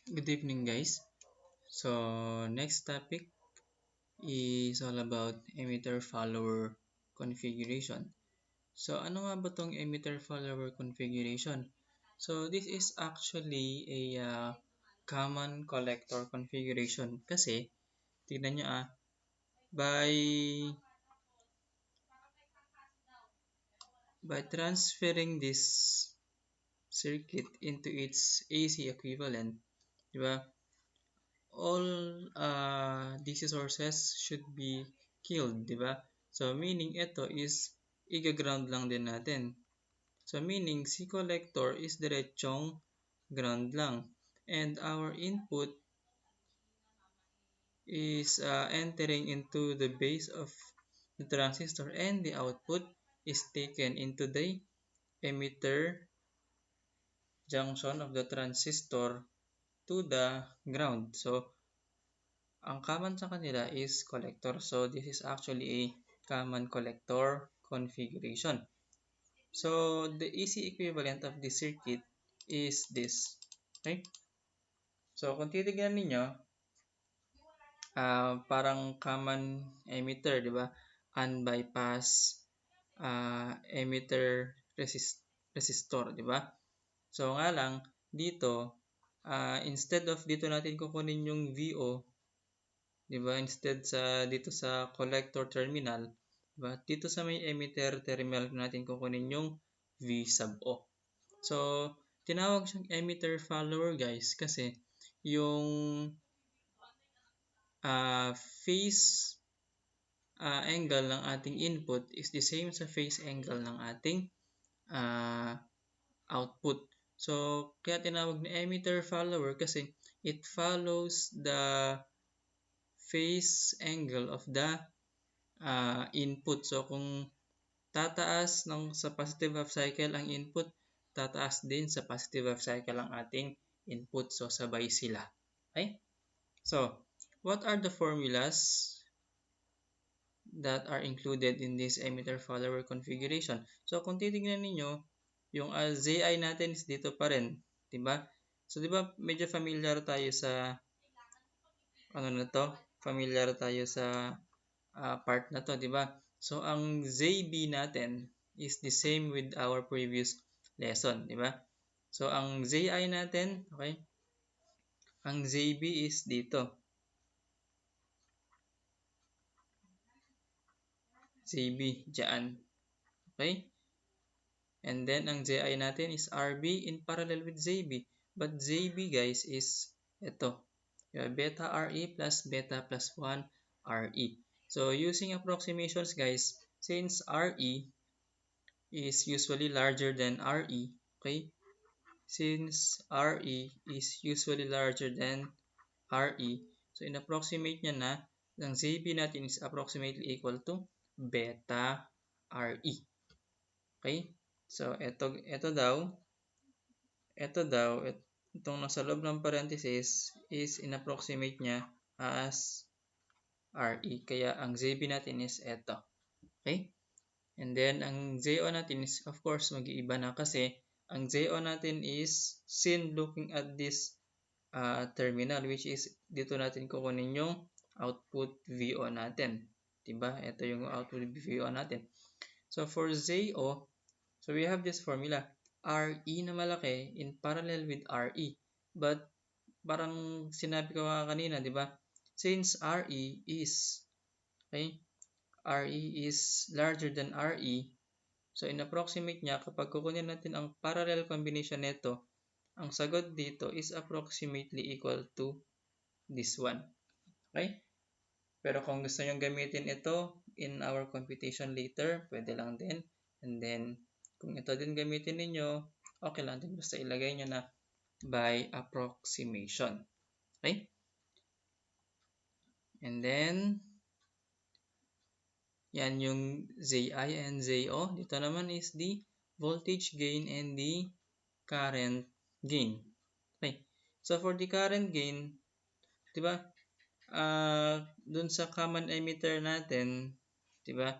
Good evening, guys. So, next topic is all about emitter follower configuration. So, ano nga ba tong emitter follower configuration? So, this is actually a common collector configuration kasi tignan nyo by transferring this circuit into its AC equivalent, di ba? All DC sources should be killed, di ba? So, meaning ito is iga-ground lang din natin. So, meaning si collector is diretsong ground lang. And our input is entering into the base of the transistor and the output is taken into the emitter junction of the transistor to the ground. So, ang common sa kanila is collector. So, this is actually a common collector configuration. So, the AC equivalent of this circuit is this. Okay? So, kung titignan ninyo, parang common emitter, di ba? Unbypass emitter resistor, di ba? So, nga lang, dito, instead of dito natin kukunin yung VO, di ba? Instead dito sa collector terminal, di ba? Dito sa may emitter terminal natin kukunin yung V sub O. So, tinawag siyang emitter follower, guys, kasi yung phase angle ng ating input is the same sa phase angle ng ating output. So, kaya tinawag na emitter follower kasi it follows the phase angle of the input. So, kung tataas sa positive half cycle ang input, tataas din sa positive half cycle ang ating input. So, sabay sila. Okay? So, what are the formulas that are included in this emitter follower configuration? So, kung titignan ninyo, yung ZI natin is dito pa rin. Diba? So, diba medyo familiar tayo sa Familiar tayo sa part na to, diba? So, ang ZB natin is the same with our previous lesson, diba? So, ang ZI natin, okay? Ang ZB is dito. ZB, dyan. Okay? And then, ang ZI natin is RB in parallel with ZB. But ZB, guys, is ito. Beta RE plus beta plus 1 RE. So, using approximations, guys, since RE is usually larger than RE, okay? Since RE is usually larger than RE, so in-approximate niya na, ang ZB natin is approximately equal to beta RE. Okay? So, itong nasa loob ng parenthesis is in-approximate niya as RE. Kaya ang ZB natin is ito. Okay? And then, ang ZO natin is, of course, mag-iiba na kasi ang ZO natin is seen looking at this terminal, which is dito natin kukunin yung output VO natin. Diba? Ito yung output VO natin. So, for ZO, so we have this formula. RE na malaki in parallel with RE. But, parang sinabi ko kanina, di ba? Since RE is, okay, RE is larger than RE, so in-approximate niya, kapag kukunin natin ang parallel combination nito, ang sagot dito is approximately equal to this one. Okay? Pero kung gusto nyo gamitin ito in our computation later, pwede lang din. And then, kung ito din gamitin ninyo, okay lang din. Basta ilagay nyo na by approximation. Okay? And then, yan yung ZI and ZO. Dito naman is the voltage gain and the current gain. Okay. So, for the current gain, di ba, dun sa common emitter natin, di ba,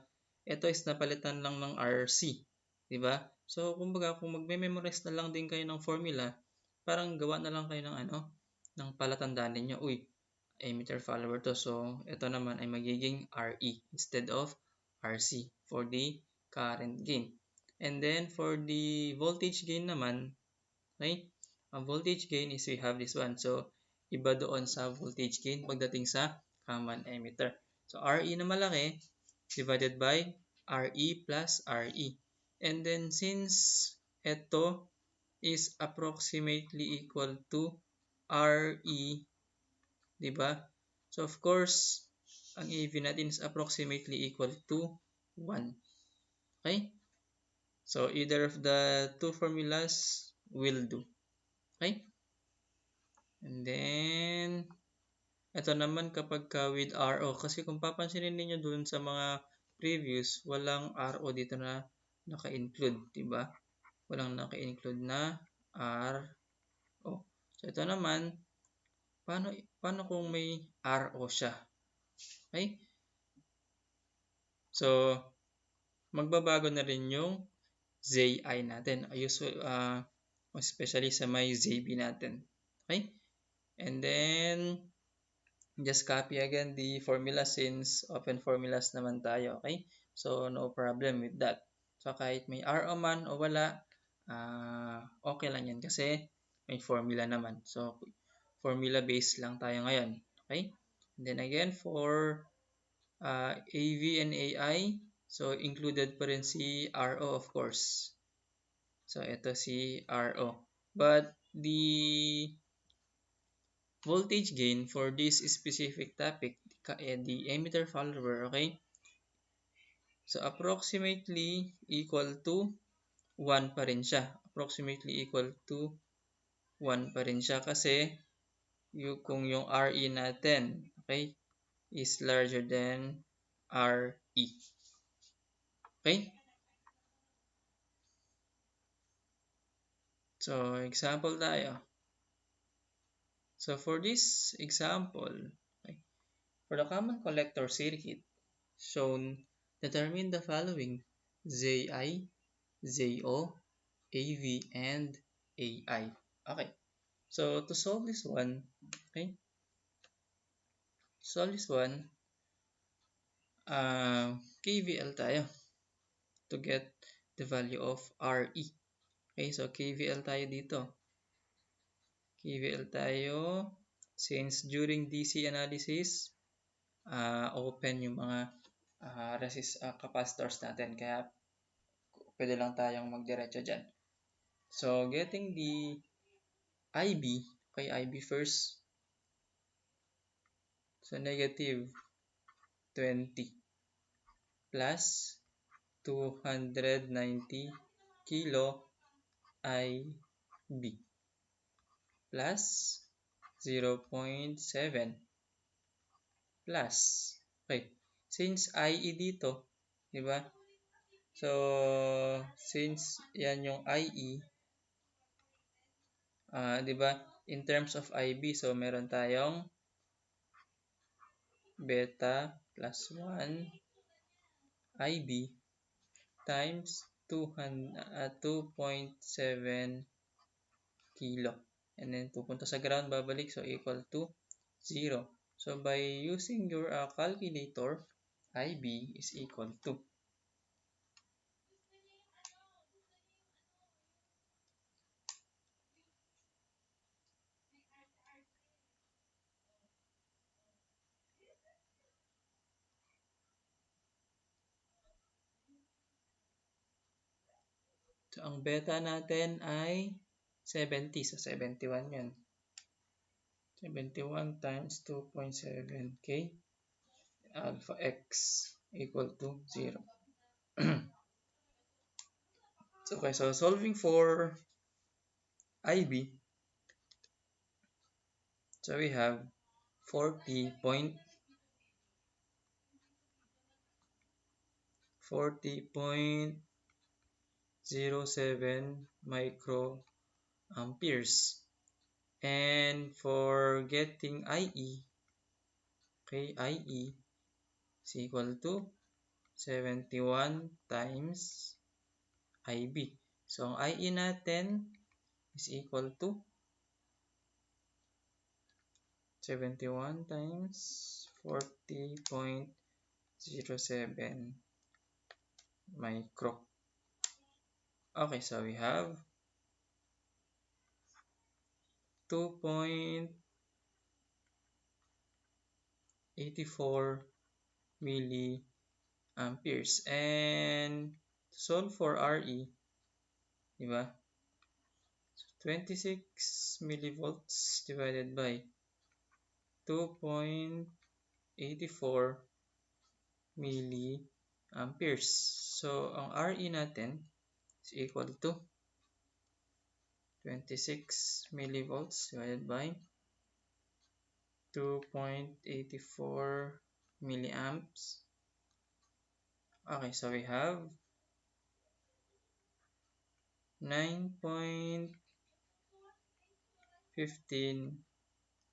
ito is napalitan lang ng RC. Di ba? So, kumbaga, kung magme-memorize na lang din kayo ng formula, parang gawa na lang kayo ng ng palatandaan ninyo, uy, emitter follower to. So, ito naman ay magiging RE instead of RC for the current gain. And then, for the voltage gain naman, okay, ang voltage gain is we have this one. So, iba doon sa voltage gain pagdating sa common emitter. So, RE na malaki divided by RE plus RE. And then, since ito is approximately equal to RE, di ba? So, of course, ang AV natin is approximately equal to 1. Okay? So, either of the two formulas will do. Okay? And then, ito naman kapag with RO. Kasi kung papansinin niyo dun sa mga previous, walang RO dito na naka-include. Diba? Walang naka-include na RO. So, ito naman, paano kung may RO siya? Okay? So, magbabago na rin yung ZI natin. Especially sa may ZB natin. Okay? And then, just copy again the formula since open formulas naman tayo. Okay? So, no problem with that. So, kahit may RO man o wala, okay lang yan kasi may formula naman. So, formula based lang tayo ngayon. Okay? And then again, for AV and AI, so included pa rin si RO of course. So, ito si RO. But the voltage gain for this specific topic, the emitter follower, okay? So, approximately equal to 1 pa rin siya. Approximately equal to 1 pa rin siya kasi kung yung RE natin, okay, is larger than RE. Okay? So, example tayo. So, for this example, okay, for the common collector circuit shown, determine the following: ZI, ZO, AV, and AI. Okay. So, to solve this one, okay, KVL tayo to get the value of RE. Okay, so KVL tayo dito. KVL tayo since during DC analysis, open yung mga capacitors natin. Kaya, pwede lang tayong magdiretso dyan. So, getting the IB, okay, IB first. So, negative 20 plus 290 kilo IB plus 0.7 plus, okay, since IE dito, di ba? So, since yan yung IE, di ba? In terms of IB, so meron tayong beta plus 1 IB times 2.7 kilo. And then, pupunta sa ground, babalik. So, equal to 0. So, by using your calculator, IB is equal to. So, ang beta natin ay 70. So, 71 yun. 71 times 2.7K alpha X equal to 0. Okay, so solving for IB, so we have 40.07 microamperes. And for getting IE, okay, IE is equal to 71 times IB. So, ang IE natin is equal to 71 times 40.07 micro. Okay, so we have 2.84 milliamperes. And to solve for RE, di ba? So 26 millivolts divided by 2.84 milliamperes. So, ang RE natin is equal to 26 millivolts divided by 2.84 milliamps. Okay, so we have 9.15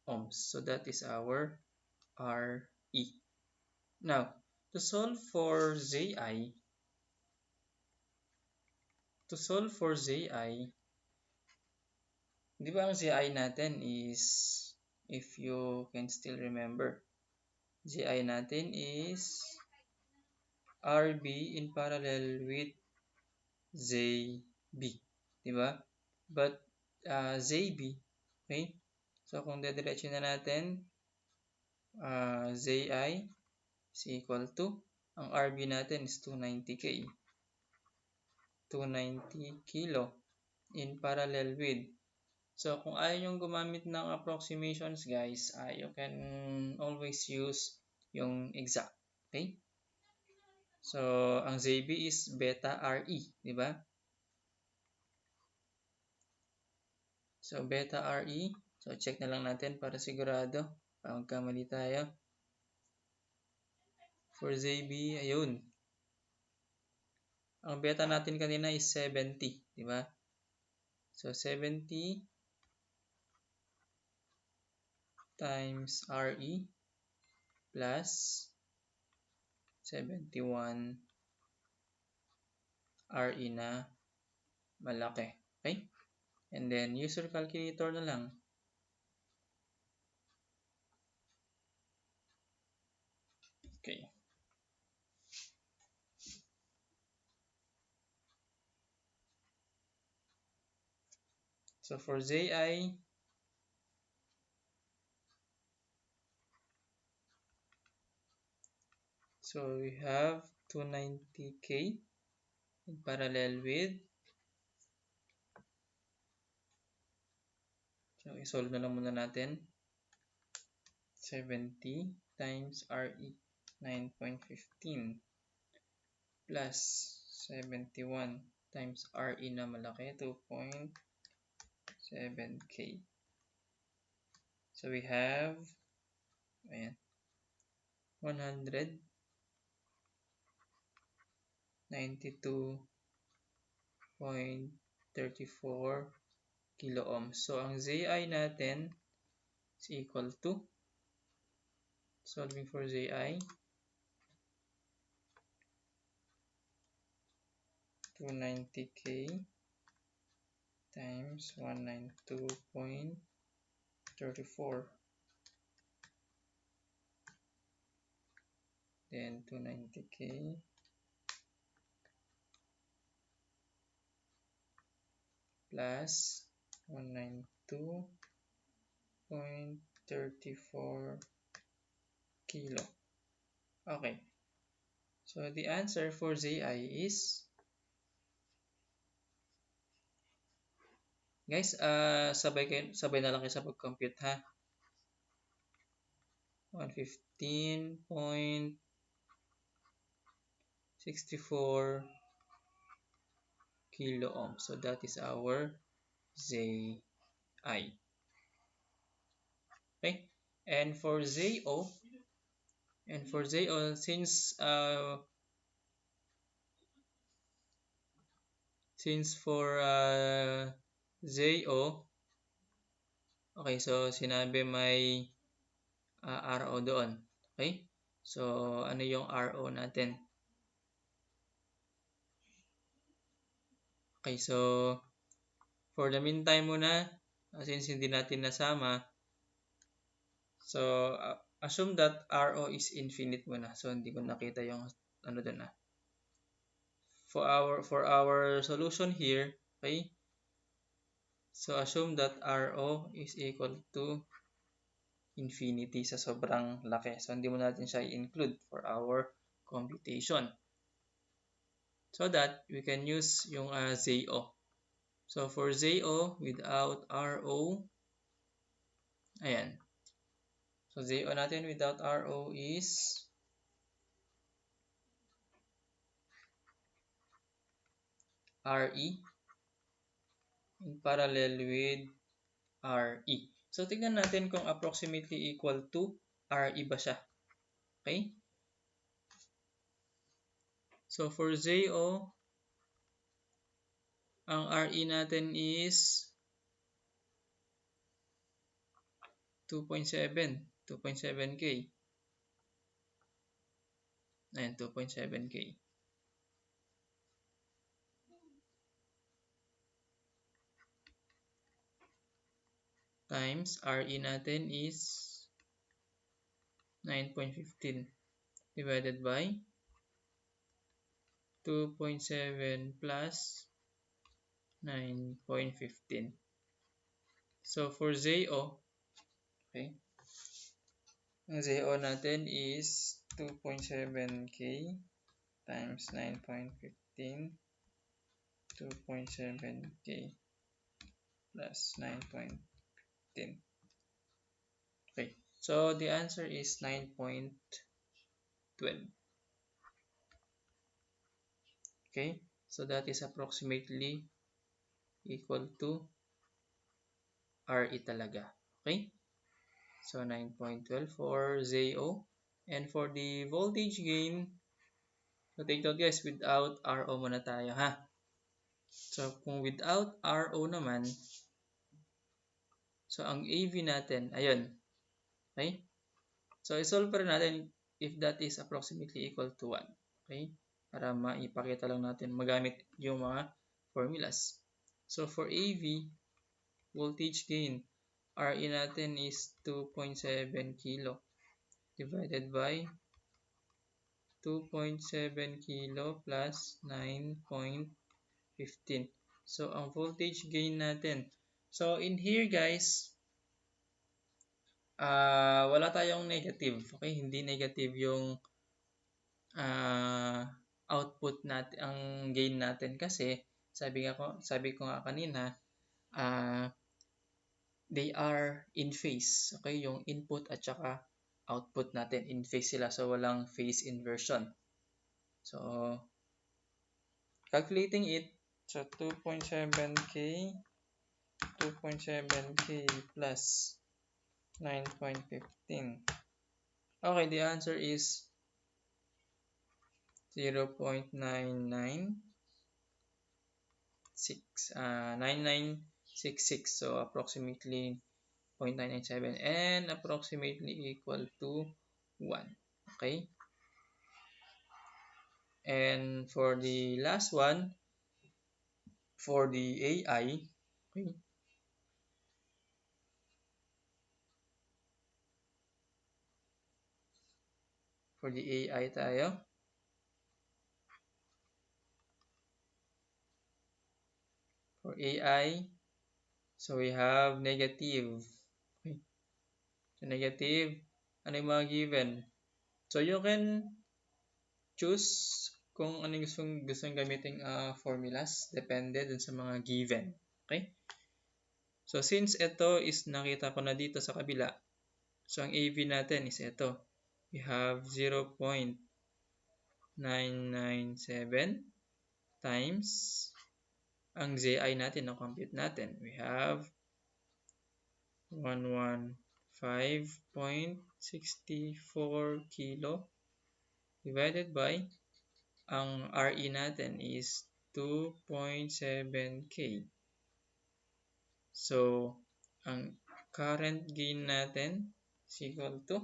ohms. So that is our RE. Now, to solve for Zi, di ba ang Zi natin is, if you can still remember, Zi natin is RB in parallel with ZB, di ba? But ZB, okay? So kung dediretso na natin, Zi is equal to, ang RB natin is 290K. 290 kilo in parallel with. So, kung ayaw nyo gumamit ng approximations, guys, you can always use yung exact. Okay? So, ang ZB is beta RE, di ba? So, beta RE. So, check na lang natin para sigurado. Magkamali tayo. For ZB, ayun. Ang beta natin kanina is 70, di ba? So, 70 times RE plus 71 RE na malaki. Okay? And then, use your calculator na lang. Okay. So, for Zi, so we have 290K in parallel with, so isolve na lang muna natin, 70 times RE, 9.15 plus 71 times RE na malaki, 2.7K. So we have, ayan, 192.34 kilo ohms. So, ang Zi natin is equal to, solving for Zi, 290K times 192.34, then 290K plus 192.34 kilo. Okay. So, the answer for Zi is, guys, sabay na lang kayo sa pag-compute, ha? 115.64 kilo ohm. So, that is our Zi. Okay? And for ZO, since for ZO, okay, so sinabi may RO doon. Okay? So, ano yung RO natin? Okay, so for the meantime muna, since hindi natin nasama, So, assume that RO is infinite muna. So, hindi ko nakita yung ano dun ah. For our solution here, okay? So, assume that RO is equal to infinity sa sobrang laki. So, hindi mo natin siya i-include for our computation. So that we can use yung ZO. So, for ZO without RO, ayan. So, ZO natin without RO is RE in parallel with RE. So, tignan natin kung approximately equal to RE ba siya. Okay? So, for ZO, ang RE natin is 2.7. 2.7K. Ayan, 2.7K. Times RE natin is 9.15 divided by 2.7 plus 9.15. So, for ZO, okay, ang ZO natin is 2.7K times 9.15, 2.7K plus 9.15. Okay, so the answer is 9.12. Okay, so that is approximately equal to RE talaga. Okay, so 9.12 for ZO. And for the voltage gain, so take note guys, without RO muna tayo ha. So kung without RO naman, so ang AV natin, ayun. Okay? So isolve pa rin natin if that is approximately equal to 1. Okay? Para maipakita lang natin magamit yung mga formulas. So for AV, voltage gain, RE natin is 2.7 kilo divided by 2.7 kilo plus 9.15. So, ang voltage gain natin. So, in here guys, wala tayong negative. Okay? Hindi negative yung output natin, ang gain natin kasi sabi ko nga kanina, they are in phase. Okay? Yung input at saka output natin in phase sila. So, walang phase inversion. So, calculating it, so 2.7K plus 9.15. Okay, the answer is 0.9966. So approximately 0.997 and approximately equal to 1. Okay. And for the last one, for the AI, okay, for the AI tayo. For AI, so we have negative. Okay. So negative, ano yung mga given? So you can choose kung ano yung gustong gamitin formulas. Depende dun sa mga given. Okay? So since ito is nakita ko na dito sa kabila, so ang AV natin is ito. We have 0.997 times ang ZI natin, na compute natin. We have 115.64 kilo divided by ang RE natin is 2.7K. So, ang current gain natin is equal to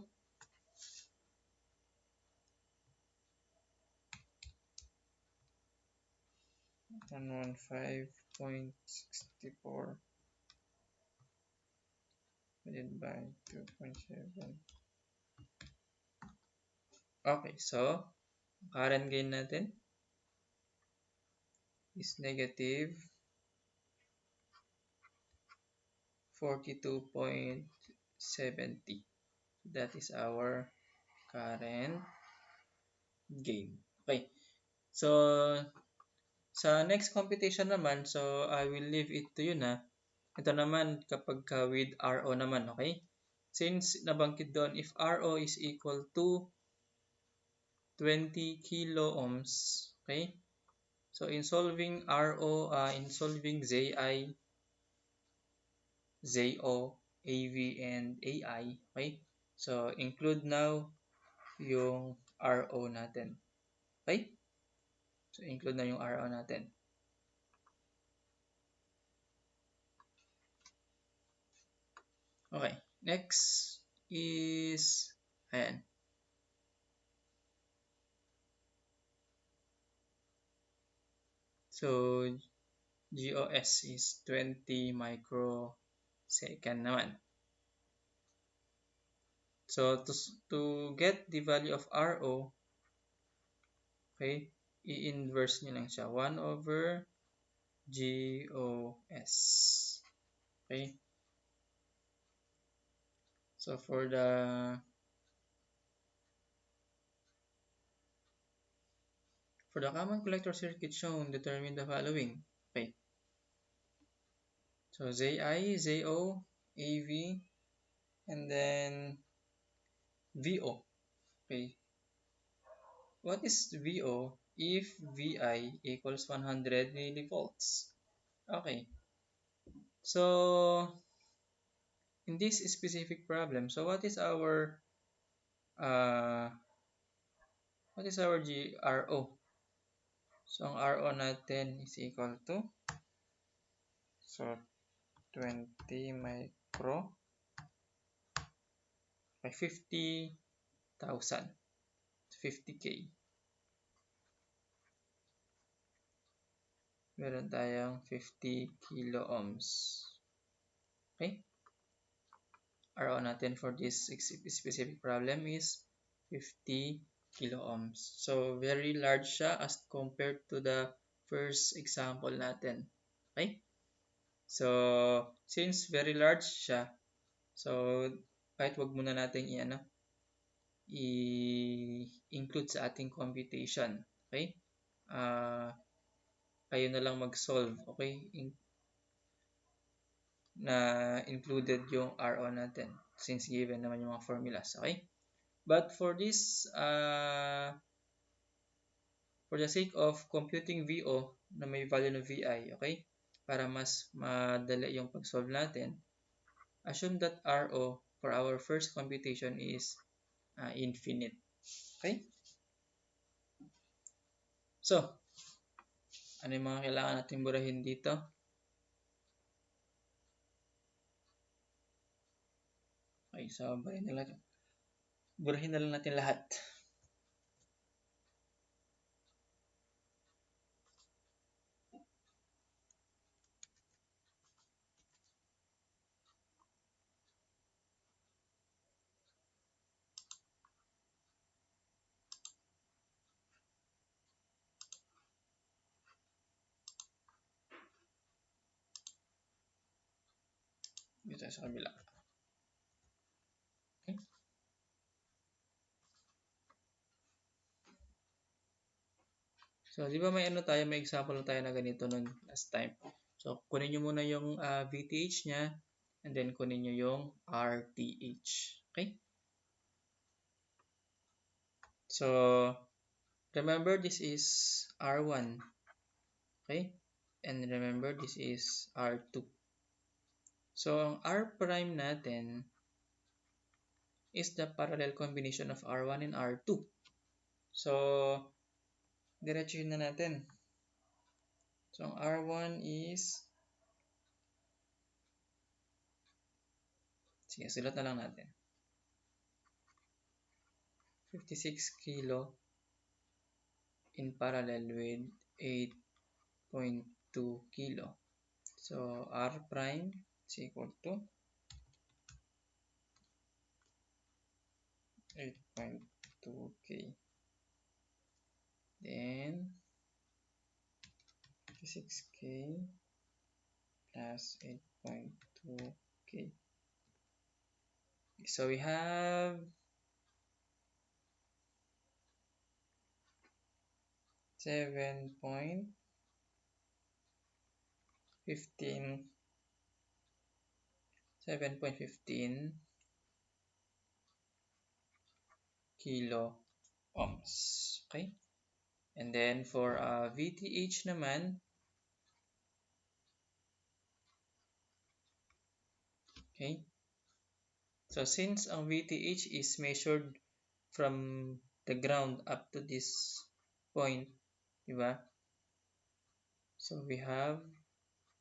115.64 divided by 2.7. Okay, so current gain natin is negative 42.70. That is our current gain. Okay, so sa next computation naman, so I will leave it to you na. Ito naman kapag with RO naman, okay? Since nabanggit doon, if RO is equal to 20 kilo ohms, okay? So in solving RO, in solving ZI, ZO, AV, and AI, okay? So include now yung RO natin, okay? So include na yung RO natin. Okay, next is, ayan. So GOS is 20 microsecond naman. So to get the value of RO, okay, i-inverse nyo lang siya. 1 over GOS. Okay. So for the common collector circuit shown, determine the following. Okay. So ZI, ZO, AV, and then VO. Okay. What is VO if VI equals 100 millivolts? Okay. So in this specific problem, so uh, GRO? So ang RO natin is equal to, so 20 micro by 50,000, 50K. Meron tayong 50 kilo ohms. Okay? RO natin for this specific problem is 50 kilo ohms. So very large siya as compared to the first example natin. Okay? So since very large siya, so kahit wag muna natin i-include sa ating computation. Okay? Kayo na lang mag-solve. Okay? Na included yung RO natin since given naman yung mga formulas. Okay? But for this, for the sake of computing VO na may value ng VI, okay? Para mas madali yung pag-solve natin, assume that RO for our first computation is infinite. Okay? So, ano yung mga kailangan natin burahin dito? Okay, so burahin na lang natin lahat. Dito sa kabila. Okay? So, di ba may may example tayo na ganito nun last time. So, kunin nyo muna yung VTH niya and then kunin nyo yung RTH. Okay? So, remember this is R1. Okay? And remember this is R2. So, ang R prime natin is the parallel combination of R1 and R2. So, diretsuhin na natin. So, ang R1 is, sige, sulat na lang natin. 56 kilo in parallel with 8.2 kilo. So, R prime is equal to 8.2K. Then 56K plus 8.2K. So we have 7.15 kilo ohms. Okay? And then for VTH naman, okay? So since ang VTH is measured from the ground up to this point, diba? So we have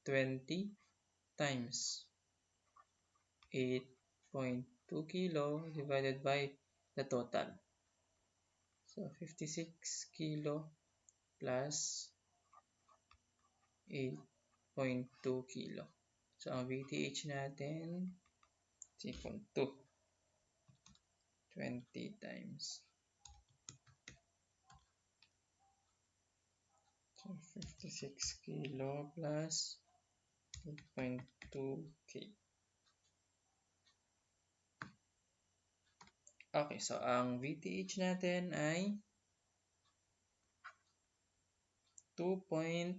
20 times 8.2 kilo divided by the total. So 56 kilo plus 8.2 kilo. So ang VTH natin is equal to 20 times. So 56 kilo plus 8.2K. Okay, so ang VTH natin ay 2.55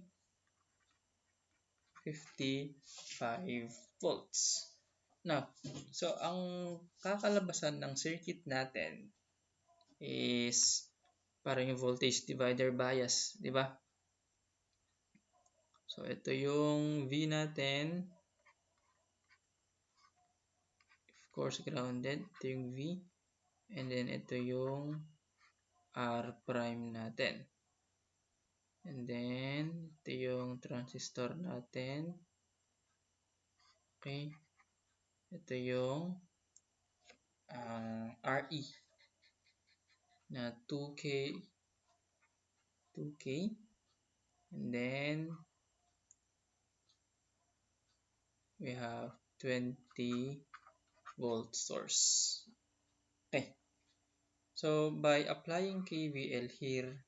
volts. Now, so ang kakalabasan ng circuit natin is parang yung voltage divider bias, di ba? So, ito yung V natin. Of course, grounded. Ito yung V. And then, ito yung R prime natin. And then, ito yung transistor natin. Okay. Ito yung RE na 2K. And then, we have 20 volt source. Okay. So, by applying KVL here,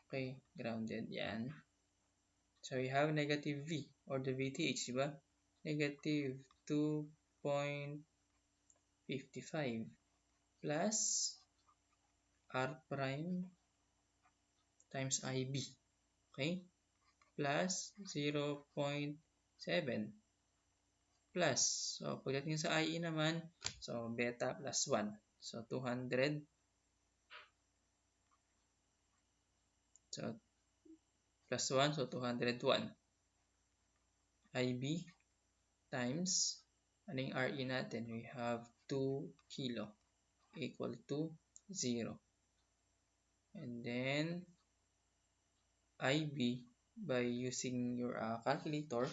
okay, grounded yan. So, we have negative V or the VTH, diba? Negative 2.55 plus R prime times IB, okay? Plus 0.7 plus, so pagdating sa IE naman, so beta plus 1. So 200. So plus 1, so 201. IB times, anong RE natin? We have 2 kilo equal to 0. And then, IB, by using your calculator,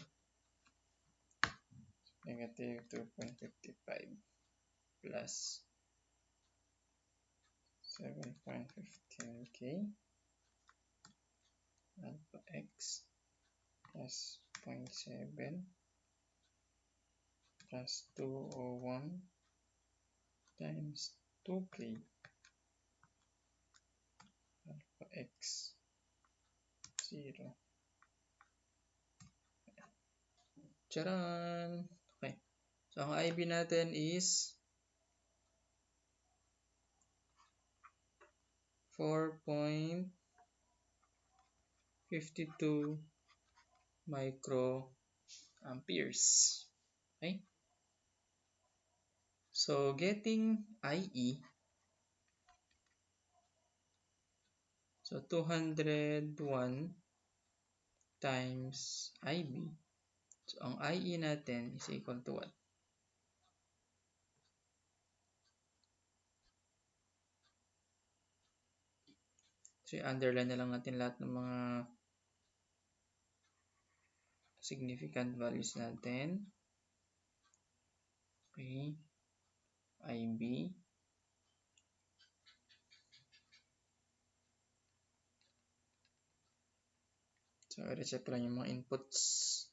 negative 2.55 plus 7.15K alpha x plus 0.7 plus 201 times 2K alpha x 0. Charan! Okay. So, ang IB natin is 4.52 microamperes. Okay? So, getting IE, so 201 times IB. So, ang IE natin is equal to what? So, i-underline na lang natin lahat ng mga significant values natin. Okay. IB. So, i-recheck lang yung mga inputs.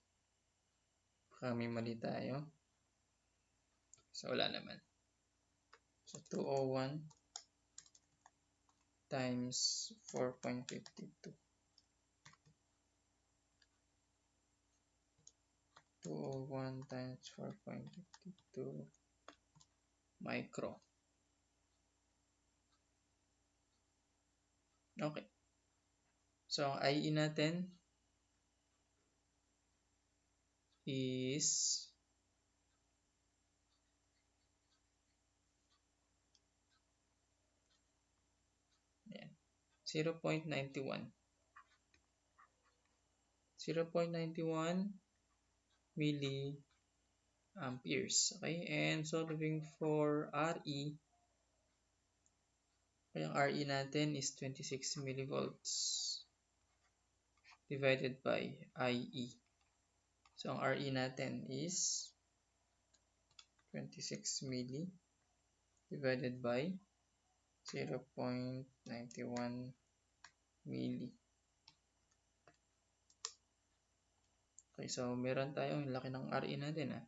Baka may mali tayo. So, wala naman. So 201 times 4.52. 201 times 4.52 micro. Okay. So, ang IE natin is 0.91. 0.91 milliamperes. Okay, and solving for RE, yung RE natin is 26 millivolts divided by IE. So, ang RE natin is 26 milli divided by 0.91 milli. Okay, so meron tayong laki ng RE natin,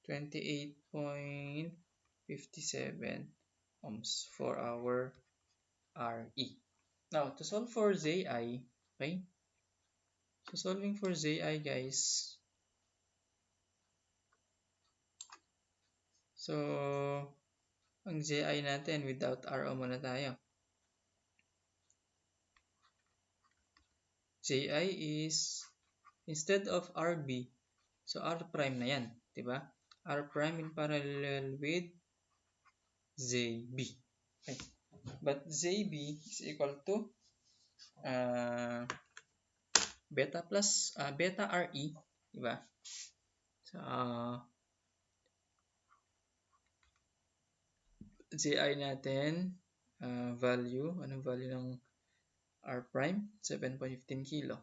28.57 ohms for our RE. Now, to solve for ZI, okay? So, solving for ZI, guys. So, ang ZI natin, without RO muna tayo. ZI is, instead of RB, so R prime na yan, diba? R prime in parallel with ZB. Okay. But ZB is equal to beta RE, diba? So, ZI natin, value, anong value ng R prime? 7.15 kilo.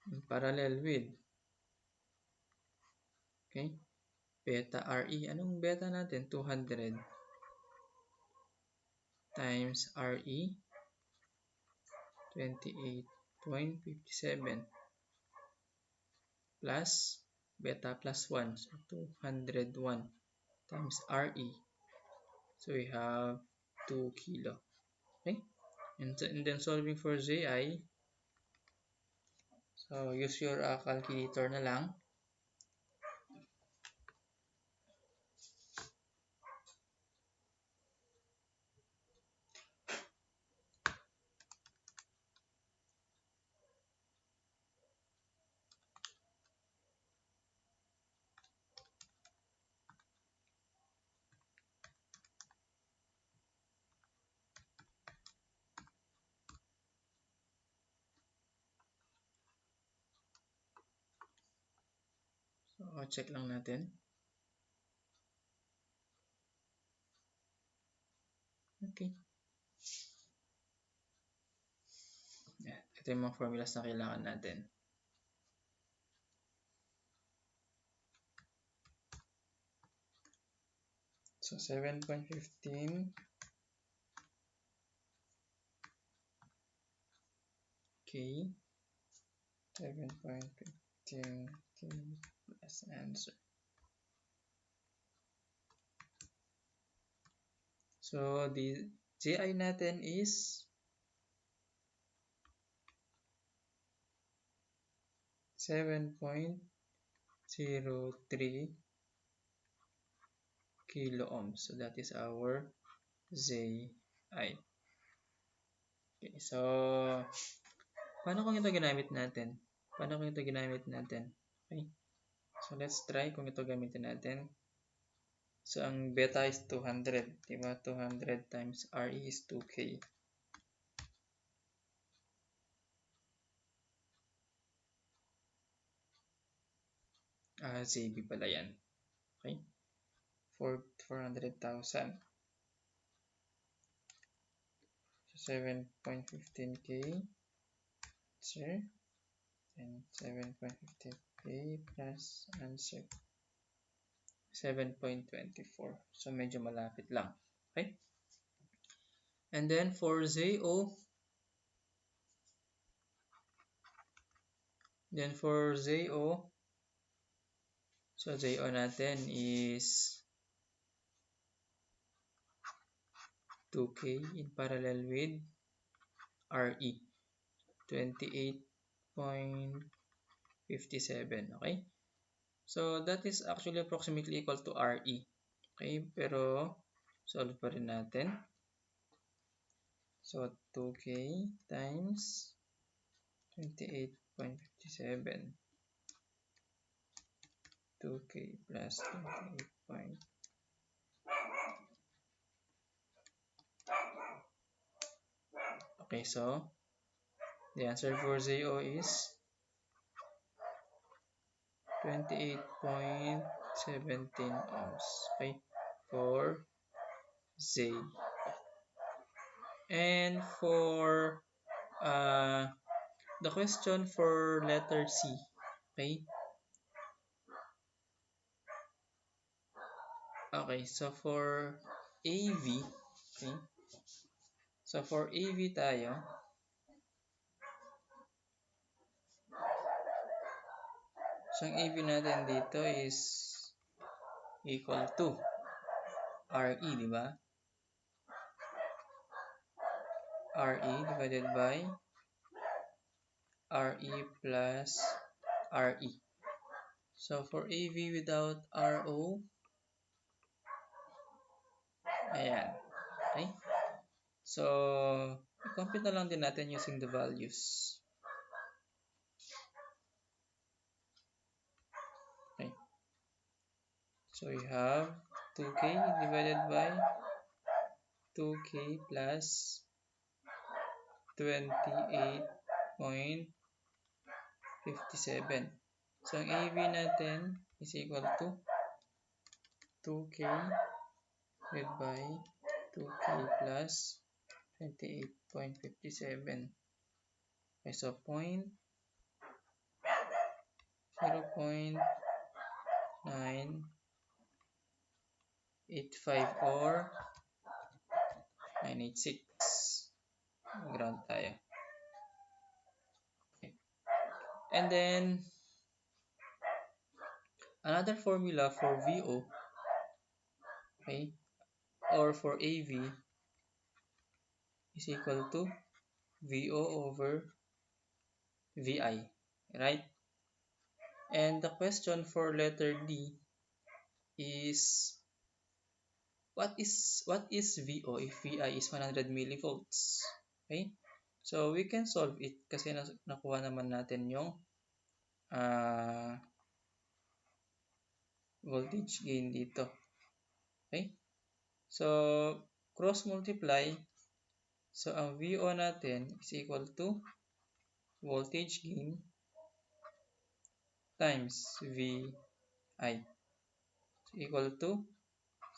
In parallel with, okay, beta RE. Anong beta natin? 200 times RE, 28.57 plus beta plus 1, so 201 times RE. So we have 2 kilo. Okay? And then solving for ZI, so use your calculator na lang. So check lang natin. Okay. Ito yung mga formulas na kailangan natin. So 7.15 K, 7.15 K plus answer. So the GI natin is 7.03 kilo ohms. So that is our ZI. Okay, so paano kung ito ginamit natin? Okay. So let's try kung ito gamitin natin. So ang beta is 200, diba? 200 times RE is 2K. ZB pala yan. Okay? 400,000. So 7.15K. Answer. And 7.15K plus answer. 7.24. So medyo malapit lang. Okay? And then for ZO, Then for ZO, so ZO natin is 2K in parallel with RE, 28.57. Okay? So that is actually approximately equal to RE. Okay? Pero solve pa rin natin. So 2K times 28.57. 2K plus 28. Okay, so the answer for ZO is 28.17 ohms. Okay, for Z. And for the question for letter C. Okay. Okay, so for AV, okay. So for AV tayo, so ang AV natin dito is equal to RE, di ba? RE divided by RE plus RE. So for AV without RO, ayan. Okay? So, i-compute na lang din natin using the values. Okay. So, we have 2K divided by 2K plus 28.57. So, ang AV natin is equal to 2K divided by 2K plus 28.57. Okay, so 0.985 or 986. Ground tayo. Okay. And then, another formula for VO, okay, or for AV is equal to VO over VI, right? And the question for letter D is what is VO if VI is 100 millivolts? Okay? So we can solve it kasi nakuha naman natin yung voltage gain dito. Okay? So cross multiply. So ang VO natin is equal to voltage gain times VI equal to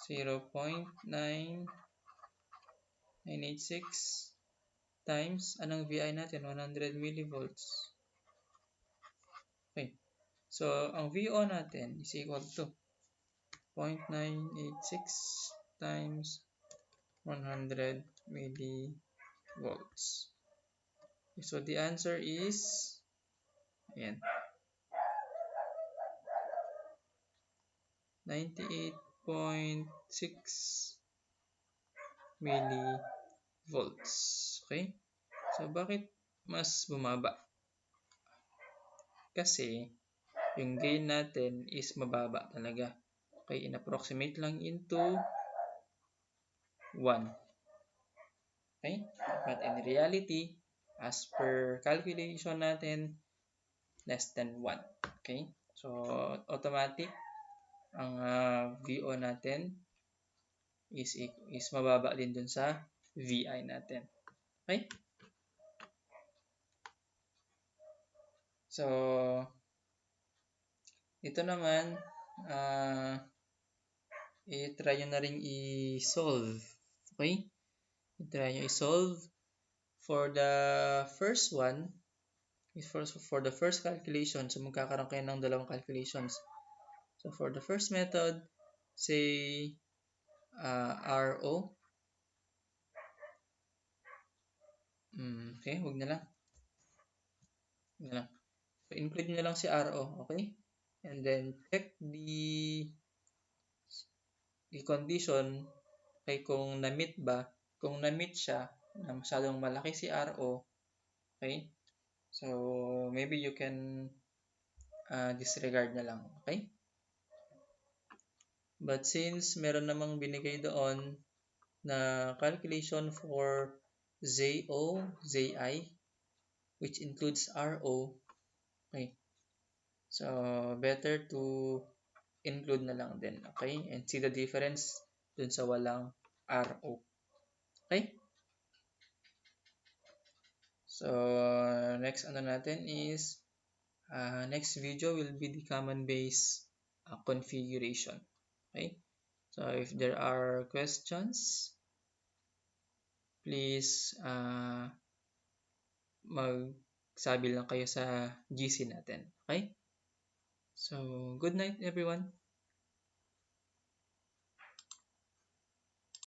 0.9986 times, anong VI natin? 100 millivolts. Okay. So, ang VO natin is equal to 0.986 times 100 millivolts. Okay, so, the answer is, ayan, 98.6 millivolts. Okay? So, bakit mas bumaba? Kasi, yung gain natin is mababa talaga. Okay, in-approximate lang into 1. Okay? But in reality, as per calculation natin, less than 1. Okay? So, automatic, ang VO natin is mababa din dun sa VI natin. Okay? So, ito naman, i-try nyo na rin i-solve. Okay? I-try nyo i-solve. For the first one, for the first calculation, so magkakaroon kayo ng dalawang calculations. So for the first method, say RO. Okay, wag na lang. include nyo lang si RO, okay? And then check the condition, okay, kung na-meet ba. Kung na-meet siya, na masyadong malaki si RO, okay? So, maybe you can disregard na lang, okay? But since meron namang binigay doon na calculation for ZO, ZI, which includes RO, okay? So, better to include na lang din, okay? And see the difference dun sa walang RO. Okay? So, next ano natin is, next video will be the common base configuration. Okay? So, if there are questions, please magsabi lang kayo sa GC natin. Okay? So, good night everyone.